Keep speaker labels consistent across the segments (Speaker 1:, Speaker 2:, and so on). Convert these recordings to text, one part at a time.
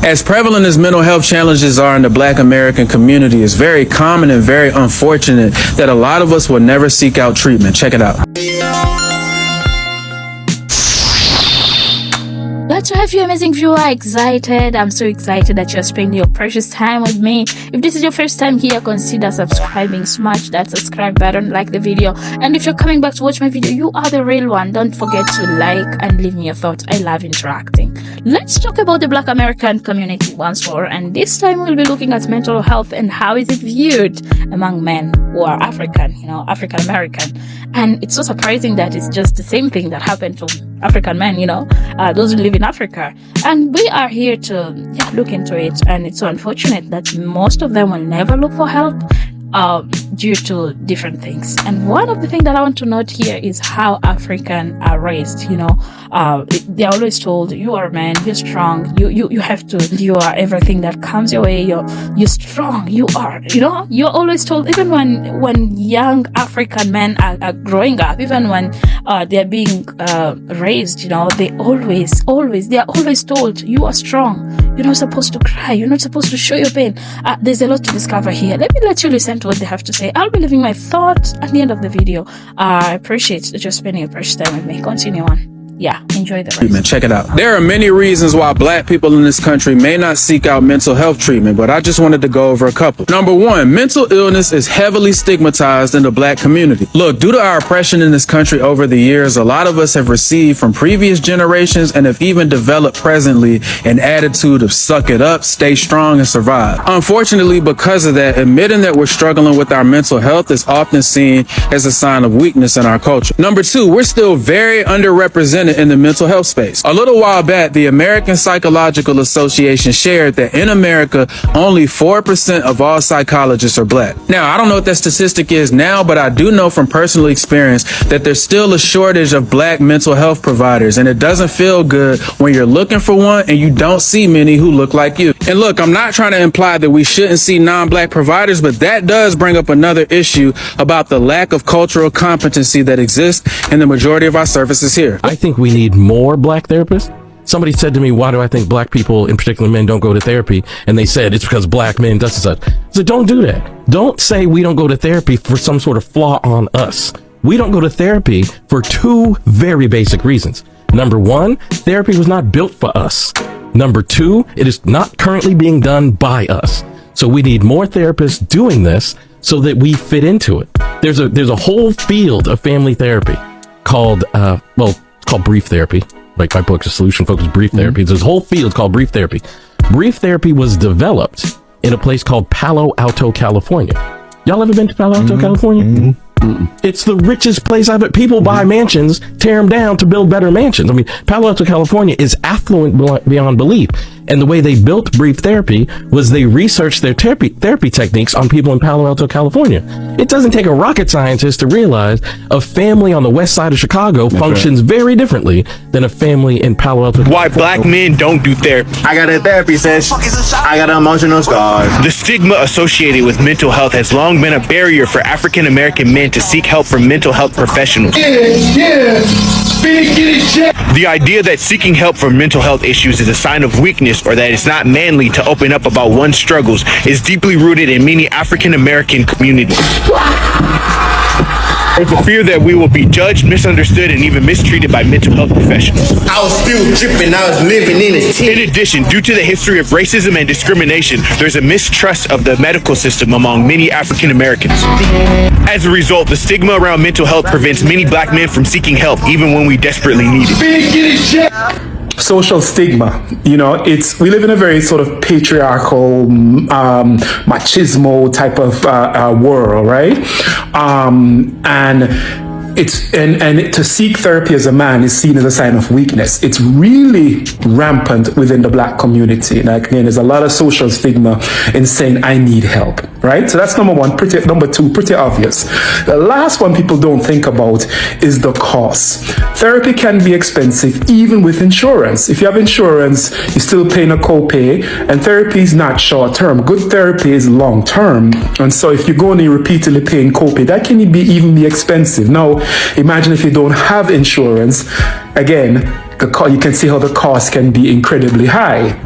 Speaker 1: As prevalent as mental health challenges are in the Black American community, it's very common and very unfortunate that a lot of us will never seek out treatment. Check it out.
Speaker 2: Glad to have you, amazing viewer. Excited. I'm so excited that you're spending your precious time with me. If this is your first time here, consider subscribing. Smash that subscribe button, like the video. And if you're coming back to watch my video, you are the real one. Don't forget to like and leave me your thoughts. I love interacting. Let's talk about the Black American community once more. And this time we'll be looking at mental health and how is it viewed among men who are African, African American. And it's so surprising that it's just the same thing that happened to African men, those who live in Africa. And we are here to look into it. And it's so unfortunate that most of them will never look for help due to different things. And one of the things that I want to note here is how African are raised. They're always told, you are a man, you're strong, you have to endure everything that comes your way, you're strong, you're always told, even when young African men are growing up, even when they're being raised, they are always told, you are strong, you're not supposed to cry, you're not supposed to show your pain. There's a lot to discover here. Let me let you listen to what they have to say. I'll be leaving my thoughts at the end of the video. I appreciate that you're spending your precious time with me. Continue on. Enjoy the rest.
Speaker 1: Check it out. There are many reasons why Black people in this country may not seek out mental health treatment, but I just wanted to go over a couple. Number one, mental illness is heavily stigmatized in the Black community. Look, due to our oppression in this country over the years, a lot of us have received from previous generations and have even developed presently an attitude of suck it up, stay strong, and survive. Unfortunately, because of that, admitting that we're struggling with our mental health is often seen as a sign of weakness in our culture. Number two, we're still very underrepresented in the mental health space. A little while back, the American Psychological Association shared that in America, only 4% of all psychologists are Black. Now, I don't know what that statistic is now, but I do know from personal experience that there's still a shortage of Black mental health providers, and it doesn't feel good when you're looking for one and you don't see many who look like you. And look, I'm not trying to imply that we shouldn't see non-Black providers, but that does bring up another issue about the lack of cultural competency that exists in the majority of our services here.
Speaker 3: I think we need more Black therapists. Somebody said to me, why do I think Black people, in particular men, don't go to therapy? And they said, it's because Black men does such. So don't do that. Don't say we don't go to therapy for some sort of flaw on us. We don't go to therapy for two very basic reasons. Number one, therapy was not built for us. Number two, it is not currently being done by us. So we need more therapists doing this so that we fit into it. There's a whole field of family therapy called, called brief therapy. Like my book's a solution-focused brief therapy. There's a whole field called brief therapy. Brief therapy was developed in a place called Palo Alto, California. Y'all ever been to Palo Alto, California? It's the richest place I've ever. People buy mansions, tear them down to build better mansions. I mean, Palo Alto, California is affluent beyond belief. And the way they built brief therapy was they researched their therapy techniques on people in Palo Alto, California. It doesn't take a rocket scientist to realize a family on the west side of Chicago functions very differently than a family in Palo Alto, California.
Speaker 4: Why Black men don't do therapy.
Speaker 5: I got a therapy session. I got emotional scars.
Speaker 4: The stigma associated with mental health has long been a barrier for African American men to seek help from mental health professionals. The idea that seeking help for mental health issues is a sign of weakness or that it's not manly to open up about one's struggles is deeply rooted in many African American communities. There's a fear that we will be judged, misunderstood, and even mistreated by mental health professionals.
Speaker 5: I was still dripping. I was living in a tent.
Speaker 4: In addition, due to the history of racism and discrimination, there's a mistrust of the medical system among many African Americans. As a result, the stigma around mental health prevents many Black men from seeking help, even when we desperately need it.
Speaker 6: Social stigma, we live in a very sort of patriarchal, machismo type of world, right? And to seek therapy as a man is seen as a sign of weakness. It's really rampant within the Black community. Like, again, there's a lot of social stigma in saying I need help, right? So that's number one. Number two, pretty obvious. The last one people don't think about is the cost. Therapy can be expensive even with insurance. If you have insurance, you're still paying a copay, and therapy is not short term. Good therapy is long term. And so if you go and you're repeatedly paying copay, that can even be expensive. Now, imagine if you don't have insurance, again, you can see how the cost can be incredibly high.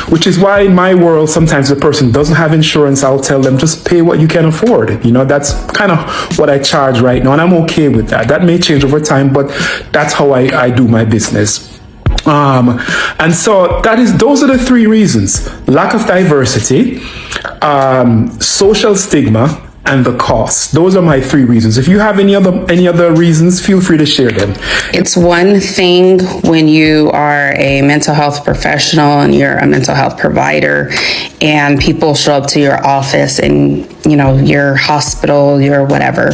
Speaker 6: Which is why in my world, sometimes the person doesn't have insurance. I'll tell them, just pay what you can afford. You know, that's kind of what I charge right now. And I'm okay with that. That may change over time, but that's how I do my business. And so those are the three reasons: lack of diversity, social stigma, and the cost. Those are my three reasons. If you have any other reasons, feel free to share them.
Speaker 7: It's one thing when you are a mental health professional and you're a mental health provider and people show up to your office and, you know, your hospital, your whatever,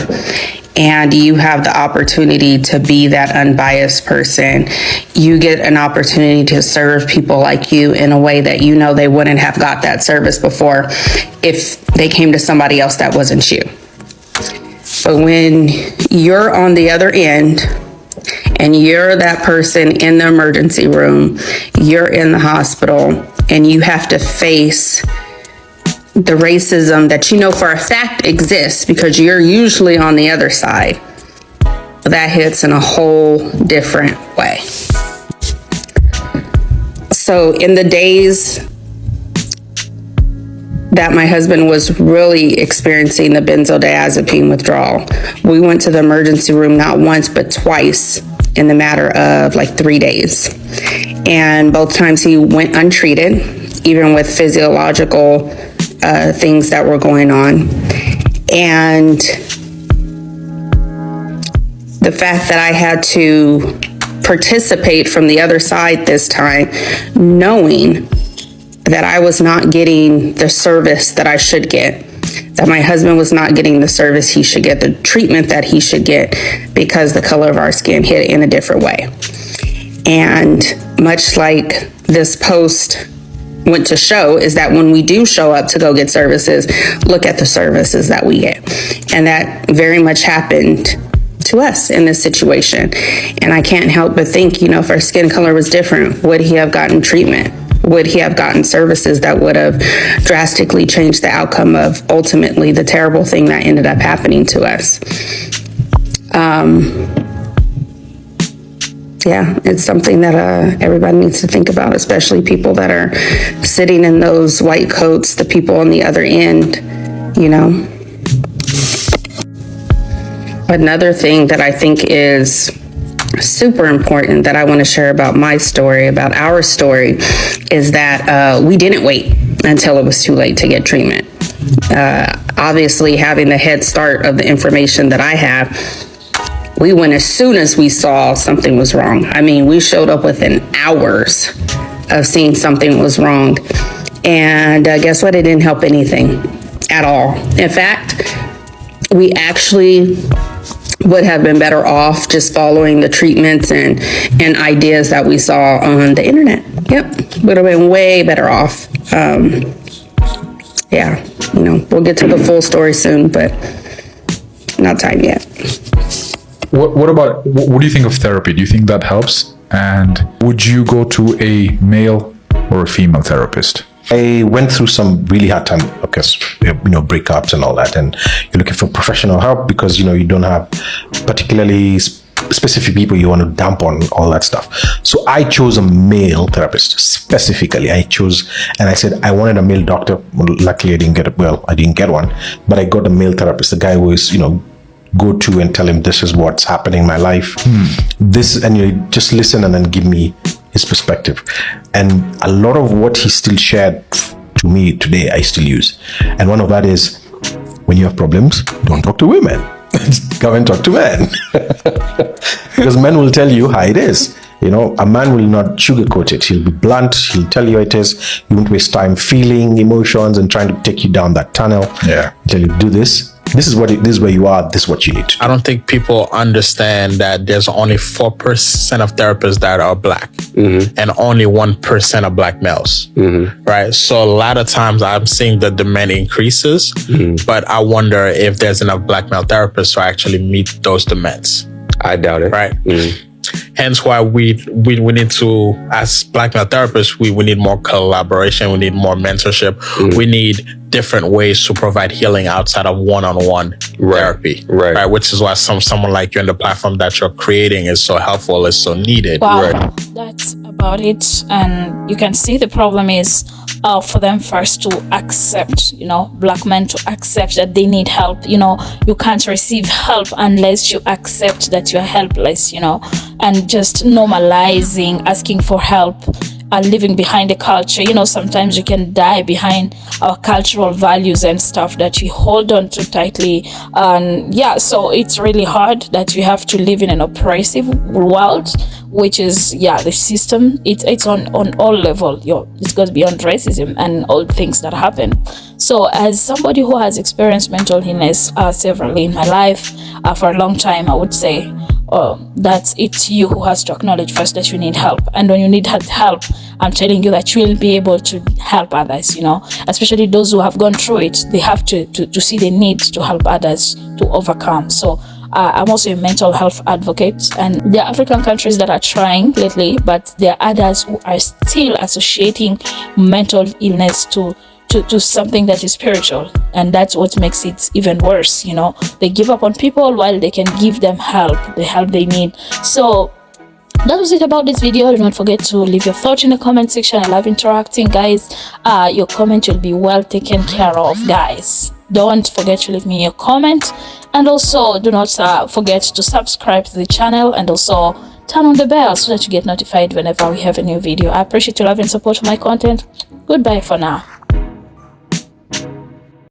Speaker 7: and you have the opportunity to be that unbiased person. You get an opportunity to serve people like you in a way that you know they wouldn't have got that service before if they came to somebody else that wasn't you. But when you're on the other end and you're that person in the emergency room, you're in the hospital, and you have to face the racism that you know for a fact exists because you're usually on the other side, that hits in a whole different way. So in the days that my husband was really experiencing the benzodiazepine withdrawal, we went to the emergency room not once but twice in the matter of like 3 days. And both times he went untreated, even with physiological things that were going on. And the fact that I had to participate from the other side this time, knowing that I was not getting the service that I should get, that my husband was not getting the service he should get, the treatment that he should get, because the color of our skin hit in a different way. And much like this post went to show, is that when we do show up to go get services, look at the services that we get. And that very much happened to us in this situation. And I can't help but think, you know, if our skin color was different, would he have gotten treatment? Would he have gotten services that would have drastically changed the outcome of ultimately the terrible thing that ended up happening to us? Yeah, it's something that everybody needs to think about, especially people that are sitting in those white coats, the people on the other end, you know. Another thing that I think is super important that I want to share about my story, about our story, is that we didn't wait until it was too late to get treatment. Obviously, having the head start of the information that I have, we went as soon as we saw something was wrong. I mean, we showed up within hours of seeing something was wrong. And guess what? It didn't help anything at all. In fact, we actually would have been better off just following the treatments and ideas that we saw on the internet. Yep, would have been way better off. Yeah, you know, we'll get to the full story soon, but not time yet.
Speaker 8: What do you think of therapy? Do you think that helps? And would you go to a male or a female therapist?
Speaker 9: I went through some really hard time because, you know, breakups and all that, and you're looking for professional help because, you know, you don't have particularly specific people you want to dump on, all that stuff. So I chose a male therapist specifically. I said I wanted a male doctor. Well, luckily I didn't get one, but I got a male therapist. The guy was, you know, go to and tell him this is what's happening in my life. This, and you just listen and then give me his perspective. And a lot of what he still shared to me today, I still use. And one of that is, when you have problems, don't talk to women. Come and talk to men. Because men will tell you how it is. You know, a man will not sugarcoat it. He'll be blunt. He'll tell you how it is. He won't waste time feeling emotions and trying to take you down that tunnel. Yeah. He'll tell you, do this. This is where you are. This is what you need to do.
Speaker 10: I don't think people understand that there's only 4% of therapists that are black, and only 1% of black males, right? So a lot of times I'm seeing the demand increases, but I wonder if there's enough black male therapists to actually meet those demands.
Speaker 11: I doubt it.
Speaker 10: Right. Hence why we need to, as black male therapists, we need more collaboration. We need more mentorship. We need different ways to provide healing outside of one-on-one therapy, right? Which is why someone like you and the platform that you're creating is so helpful, is so needed.
Speaker 2: Wow, that's about it. And you can see the problem is for them first to accept, Black men to accept that they need help. You can't receive help unless you accept that you're helpless, and just normalizing asking for help. Living behind the culture, sometimes you can die behind our cultural values and stuff that we hold on to tightly. And so it's really hard that we have to live in an oppressive world, which is the system. It's on all level. It goes beyond racism and all things that happen. So as somebody who has experienced mental illness severally in my life for a long time, I would say that it's you who has to acknowledge first that you need help. And when you need help, I'm telling you that you will be able to help others, especially those who have gone through it. They have to see the need to help others to overcome. So I'm also a mental health advocate, and there are African countries that are trying lately, but there are others who are still associating mental illness to something that is spiritual, and that's what makes it even worse. They give up on people while they can give them the help they need. So that was it about this video. Do not forget to leave your thoughts in the comment section. I love interacting, guys. Your comment will be well taken care of, guys. Don't forget to leave me your comment, and also do not forget to subscribe to the channel, and also turn on the bell so that you get notified whenever we have a new video. I appreciate your love and support for my content. Goodbye for now.